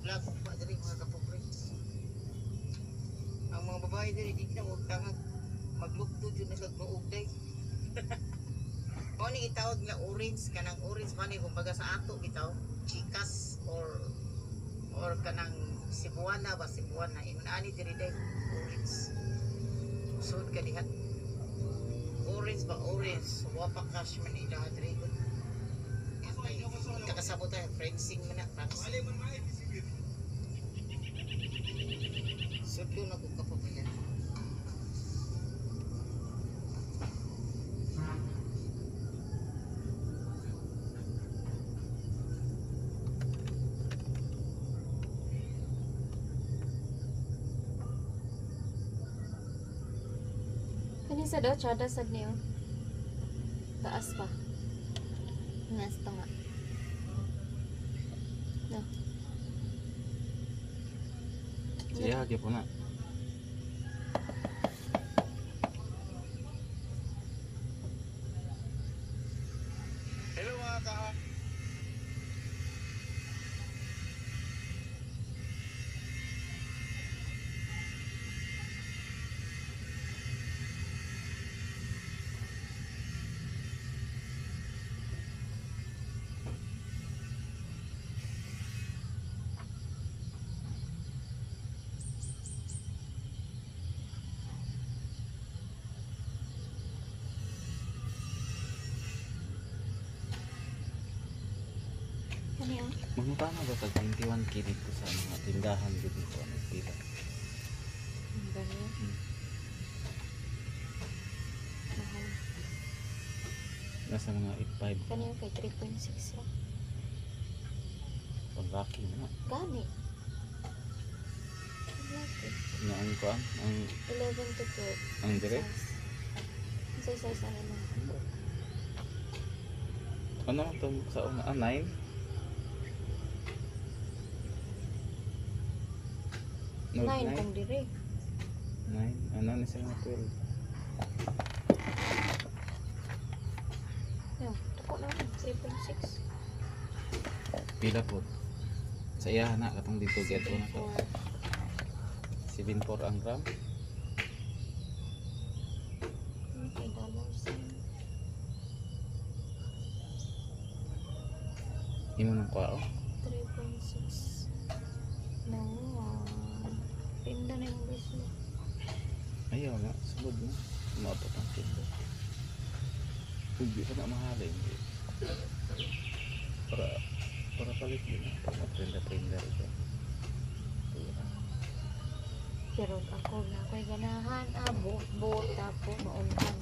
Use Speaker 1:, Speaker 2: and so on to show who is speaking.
Speaker 1: vlog pa diri mga kapobre. Ang mga babae diri di na og tangag maglukto jud na sa nuog day. Mo ni gitawag nga orange kanang orange man ni kumbaga sa ato bitaw chikas or kanang Cebuana ba Cebuana ingon ani diri day orange. Sud ka diha. Orange ba orange wa pa cash man ila diri ko. Kakasabot tayo fencing man na para sa sud ko na ko kapapayan.
Speaker 2: Kani sa daw tsada sad niyo. Taas pa. Nas to nga. No.
Speaker 3: Siya hagi po na.
Speaker 1: Hello mga ka.
Speaker 2: Kani oh.
Speaker 3: Magmukha na ba tag 21k dito sa mga tindahan dito ko ano pila.
Speaker 2: Bani. Mahal.
Speaker 3: Nasa mga 8.5
Speaker 2: Kani kay 3.6 ra.
Speaker 3: pang Rocky na.
Speaker 2: Gani.
Speaker 3: Na ang kuan ang
Speaker 2: 11 to 12.
Speaker 3: ang dire.
Speaker 2: Size ano lang.
Speaker 3: Ano man to sa una 9.
Speaker 2: 9 kung dire.
Speaker 3: 9 ano ni sa mga 12.
Speaker 2: Yo, tako na 3.6.
Speaker 3: Pila po. Sa iya na katong dito get na to. 7.4 ang gram.
Speaker 2: Okay, dollars.
Speaker 3: Imo nang kwao.
Speaker 2: 3.6. No. Pinda na yung bracelet.
Speaker 3: Ayaw nga, sulod na. Maabot ang pila. Hindi pa na mahalin. Para palit din. Para mag-prenda ito.
Speaker 2: Pero ako na ako'y ganahan. Buot ako. Maunhan.